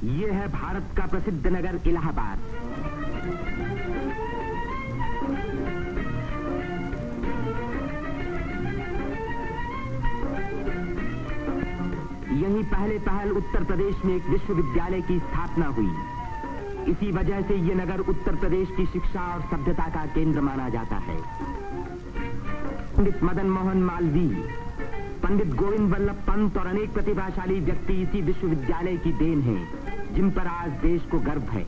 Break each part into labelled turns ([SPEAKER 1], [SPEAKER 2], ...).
[SPEAKER 1] ये है भारत का प्रसिद्ध नगर इलाहाबाद। यहीं पहल उत्तर प्रदेश में एक विश्वविद्यालय की स्थापना हुई। इसी वजह से ये नगर उत्तर प्रदेश की शिक्षा और सभ्यता का केंद्र माना जाता है। पंडित मदन मोहन मालवीय, पंडित गोविंद वल्लभ पंत और अनेक प्रतिभाशाली व्यक्ति इसी विश्वविद्यालय की देन हैं, जिन पर आज देश को गर्व है।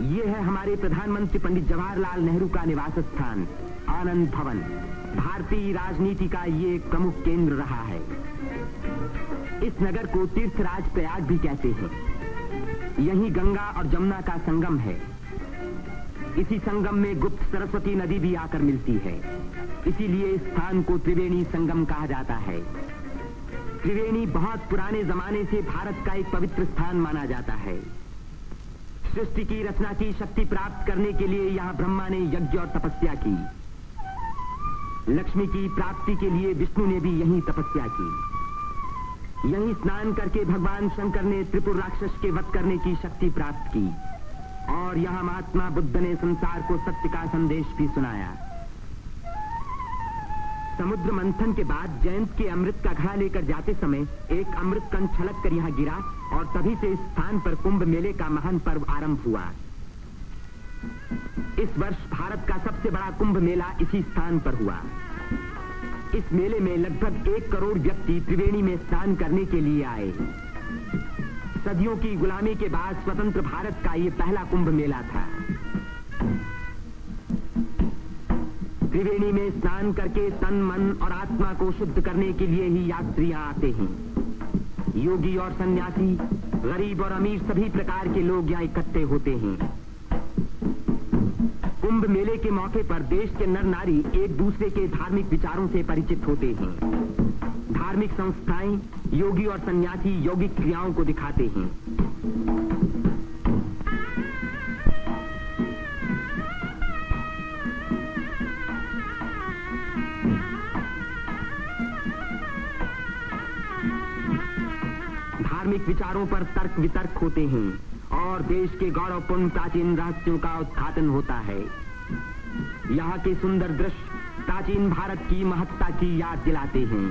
[SPEAKER 1] ये है हमारे प्रधानमंत्री पंडित जवाहरलाल नेहरू का निवास स्थान, आनंद भवन। भारतीय राजनीति का ये एक प्रमुख केंद्र रहा है। इस नगर को तीर्थराज प्रयाग भी कहते हैं। यहीं गंगा और जमुना का संगम है। इसी संगम में गुप्त सरस्वती नदी भी आकर मिलती है। इसीलिए इस स्थान को त्रिवेणी संगम कहा जाता है। त्रिवेणी बहुत पुराने जमाने से भारत का एक पवित्र स्थान माना जाता है। सृष्टि की रचना की शक्ति प्राप्त करने के लिए यहाँ ब्रह्मा ने यज्ञ और तपस्या की। लक्ष्मी की प्राप्ति के लिए विष्णु ने भी यहीं तपस्या की। यहीं स्नान करके भगवान शंकर ने त्रिपुर राक्षस के वध करने की शक्ति प्राप्त की और यहाँ महात्मा बुद्ध ने संसार को सत्य का संदेश भी सुनाया। समुद्र मंथन के बाद जयंत के अमृत का घड़ा लेकर जाते समय एक अमृत कण छलक कर यहाँ गिरा और तभी से इस स्थान पर कुंभ मेले का महान पर्व आरंभ हुआ। इस वर्ष भारत का सबसे बड़ा कुंभ मेला इसी स्थान पर हुआ। इस मेले में लगभग 1 करोड़ व्यक्ति त्रिवेणी में स्नान करने के लिए आए। सदियों की गुलामी के बाद स्वतंत्र भारत का ये पहला कुंभ मेला था। त्रिवेणी में स्नान करके तन, मन और आत्मा को शुद्ध करने के लिए ही यात्रियां आते हैं। योगी और सन्यासी, गरीब और अमीर सभी प्रकार के लोग यहाँ इकट्ठे होते हैं। कुंभ मेले के मौके पर देश के नर नारी एक दूसरे के धार्मिक विचारों से परिचित होते हैं। धार्मिक संस्थाएं योगी और सन्यासी यौगिक क्रियाओं को दिखाते हैं। धार्मिक विचारों पर तर्क वितर्क होते हैं और देश के गौरवपूर्ण प्राचीन रहस्यों का उद्घाटन होता है। यहाँ के सुंदर दृश्य प्राचीन भारत की महत्ता की याद दिलाते हैं।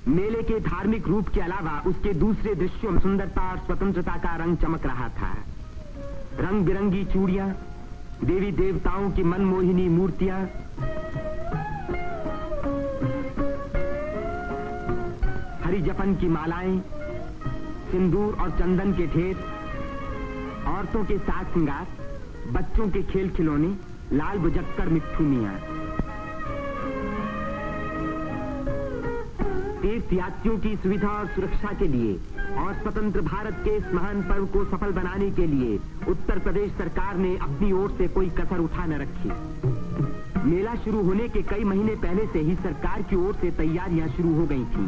[SPEAKER 1] मेले के धार्मिक रूप के अलावा उसके दूसरे दृश्यों में सुंदरता और स्वतंत्रता का रंग चमक रहा था। रंग बिरंगी चूड़ियां, देवी देवताओं की मनमोहिनी मूर्तियां, हरी जपन की मालाएं, सिंदूर और चंदन के ढेर, औरतों के साज श्रृंगार, बच्चों के खेल खिलौने, लाल बुझक्कड़ मिट्ठू मियां। तीर्थयात्रियों की सुविधा और सुरक्षा के लिए और स्वतंत्र भारत के इस महान पर्व को सफल बनाने के लिए उत्तर प्रदेश सरकार ने अपनी ओर से कोई कसर उठा न रखी। मेला शुरू होने के कई महीने पहले से ही सरकार की ओर से तैयारियां शुरू हो गई थीं।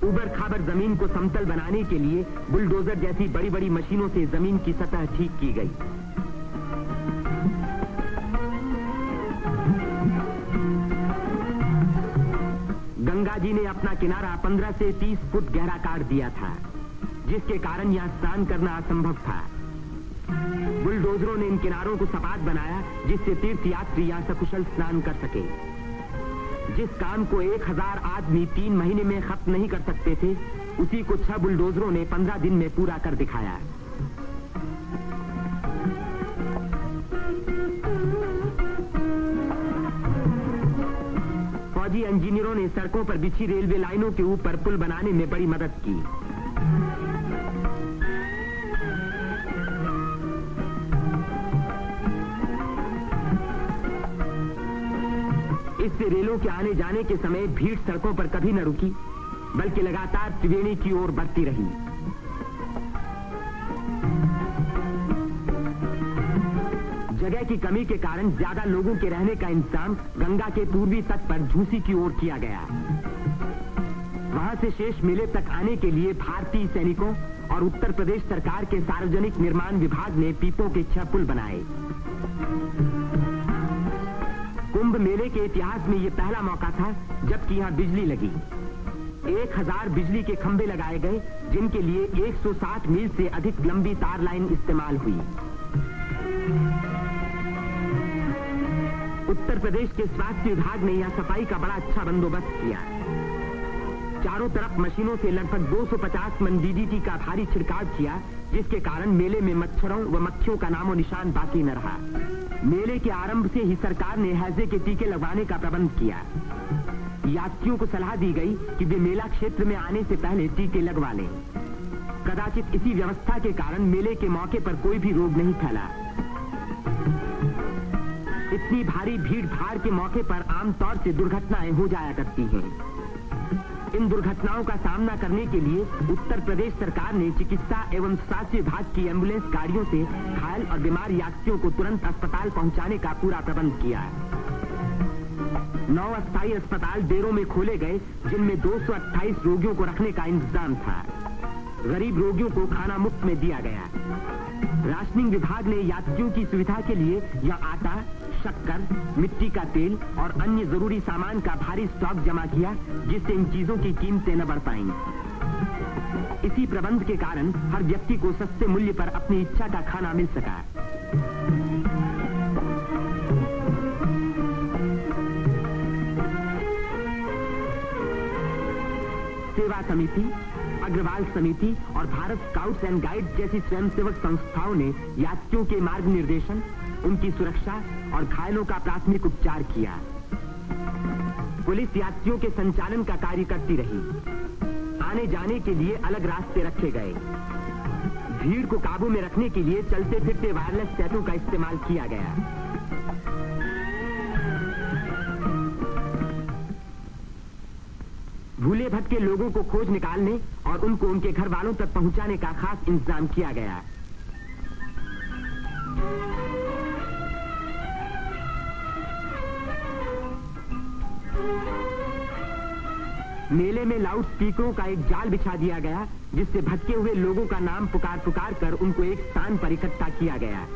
[SPEAKER 1] उबड़ खाबड़ जमीन को समतल बनाने के लिए बुलडोजर जैसी बड़ी बड़ी मशीनों से जमीन की सतह ठीक की गई। गंगा जी ने अपना किनारा 15 से 30 फुट गहरा काट दिया था, जिसके कारण यहाँ स्नान करना असंभव था। बुलडोजरों ने इन किनारों को सपाट बनाया, जिससे तीर्थयात्री यहाँ सकुशल स्नान कर सके। जिस काम को 1000 आदमी 3 महीने में खत्म नहीं कर सकते थे, उसी को 6 बुलडोजरों ने 15 दिन में पूरा कर दिखाया। फौजी इंजीनियरों ने सड़कों पर बिछी रेलवे लाइनों के ऊपर पुल बनाने में बड़ी मदद की। इससे रेलों के आने जाने के समय भीड़ सड़कों पर कभी न रुकी, बल्कि लगातार त्रिवेणी की ओर बढ़ती रही। जगह की कमी के कारण ज्यादा लोगों के रहने का इंतजाम गंगा के पूर्वी तट पर झूसी की ओर किया गया। वहां से शेष मेले तक आने के लिए भारतीय सैनिकों और और उत्तर प्रदेश सरकार के सार्वजनिक निर्माण विभाग ने पीपों के 6 पुल बनाए। कुंभ मेले के इतिहास में यह पहला मौका था जबकि यहां बिजली लगी। 1000 बिजली के खंभे लगाए गए, जिनके लिए 160 मील से अधिक लंबी तार लाइन इस्तेमाल हुई। उत्तर प्रदेश के स्वास्थ्य विभाग ने यहां सफाई का बड़ा अच्छा बंदोबस्त किया। चारों तरफ मशीनों से लगभग 250 मन DDT का भारी छिड़काव किया, जिसके कारण मेले में मच्छरों व मक्खियों का नामो निशान बाकी न रहा। मेले के आरंभ से ही सरकार ने हैजे के टीके लगवाने का प्रबंध किया। यात्रियों को सलाह दी गई कि वे मेला क्षेत्र में आने से पहले टीके लगवा लें। कदाचित इसी व्यवस्था के कारण मेले के मौके पर कोई भी रोग नहीं फैला। इतनी भारी भीड़ भाड़ के मौके पर आमतौर से दुर्घटनाएं हो जाया करती हैं। इन दुर्घटनाओं का सामना करने के लिए उत्तर प्रदेश सरकार ने चिकित्सा एवं स्वास्थ्य विभाग की एम्बुलेंस गाड़ियों से घायल और बीमार यात्रियों को तुरंत अस्पताल पहुंचाने का पूरा प्रबंध किया। 9 अस्थायी अस्पताल देरों में खोले गए, जिनमें 228 रोगियों को रखने का इंतजाम था। गरीब रोगियों को खाना मुफ्त में दिया गया। राशनिंग विभाग ने यात्रियों की सुविधा के लिए यह आटा, शक्कर, मिट्टी का तेल और अन्य जरूरी सामान का भारी स्टॉक जमा किया, जिससे इन चीजों की कीमतें न बढ़ पाएं। इसी प्रबंध के कारण हर व्यक्ति को सस्ते मूल्य पर अपनी इच्छा का खाना मिल सका। सेवा समिति, अग्रवाल समिति और भारत स्काउट्स एंड गाइड्स जैसी स्वयंसेवक संस्थाओं ने यात्रियों के मार्ग निर्देशन, उनकी सुरक्षा और घायलों का प्राथमिक उपचार किया। पुलिस यात्रियों के संचालन का कार्य करती रही। आने जाने के लिए अलग रास्ते रखे गए। भीड़ को काबू में रखने के लिए चलते फिरते वायरलेस सेटों का इस्तेमाल किया गया। भूले भटके लोगों को खोज निकालने और उनको उनके घर वालों तक पहुंचाने का खास इंतजाम किया गया। मेले में लाउड स्पीकरों का एक जाल बिछा दिया गया, जिससे भटके हुए लोगों का नाम पुकार पुकार कर उनको एक स्थान पर इकट्ठा किया गया।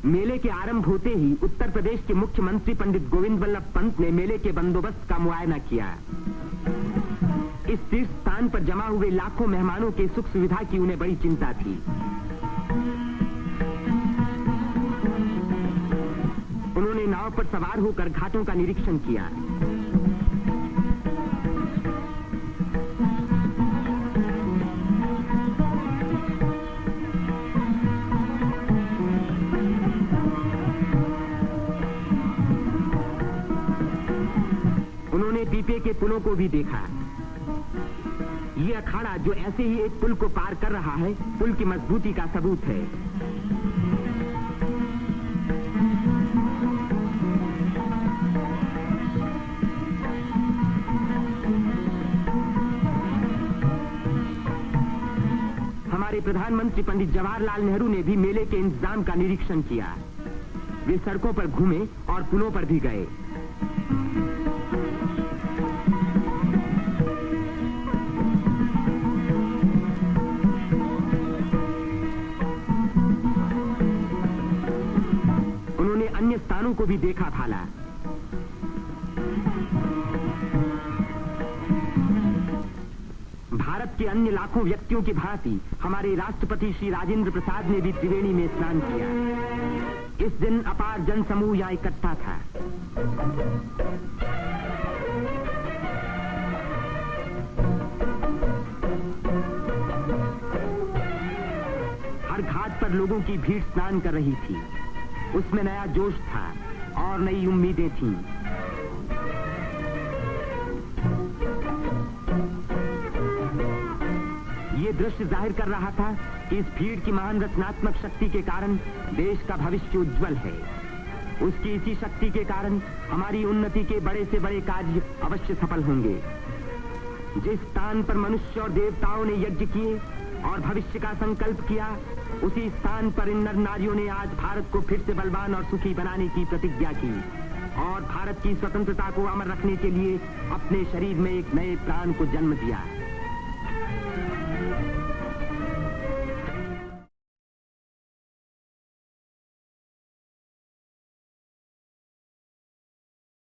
[SPEAKER 1] मेले के आरंभ होते ही उत्तर प्रदेश के मुख्यमंत्री पंडित गोविंद वल्लभ पंत ने मेले के बंदोबस्त का मुआयना किया। इस तीर्थ स्थान पर जमा हुए लाखों मेहमानों के सुख सुविधा की उन्हें बड़ी चिंता थी। उन्होंने नाव पर सवार होकर घाटों का निरीक्षण किया। उन्होंने पीपे के पुलों को भी देखा। ये अखाड़ा जो ऐसे ही एक पुल को पार कर रहा है, पुल की मजबूती का सबूत है। हमारे प्रधानमंत्री पंडित जवाहरलाल नेहरू ने भी मेले के इंतजाम का निरीक्षण किया। वे सड़कों पर घूमे और पुलों पर भी गए। अन्य स्थानों को भी देखा भाला। भारत के अन्य लाखों व्यक्तियों की भांति हमारे राष्ट्रपति श्री राजेंद्र प्रसाद ने भी त्रिवेणी में स्नान किया। इस दिन अपार जनसमूह यहां इकट्ठा था। हर घाट पर लोगों की भीड़ स्नान कर रही थी। उसमें नया जोश था और नई उम्मीदें थीं। ये दृश्य जाहिर कर रहा था कि इस भीड़ की महान रचनात्मक शक्ति के कारण देश का भविष्य उज्जवल है। उसकी इसी शक्ति के कारण हमारी उन्नति के बड़े से बड़े कार्य अवश्य सफल होंगे। जिस स्थान पर मनुष्य और देवताओं ने यज्ञ किए और भविष्य का संकल्प किया, उसी स्थान पर इन नर नारियों ने आज भारत को फिर से बलवान और सुखी बनाने की प्रतिज्ञा की और भारत की स्वतंत्रता को अमर रखने के लिए अपने शरीर में एक नए प्राण को जन्म दिया।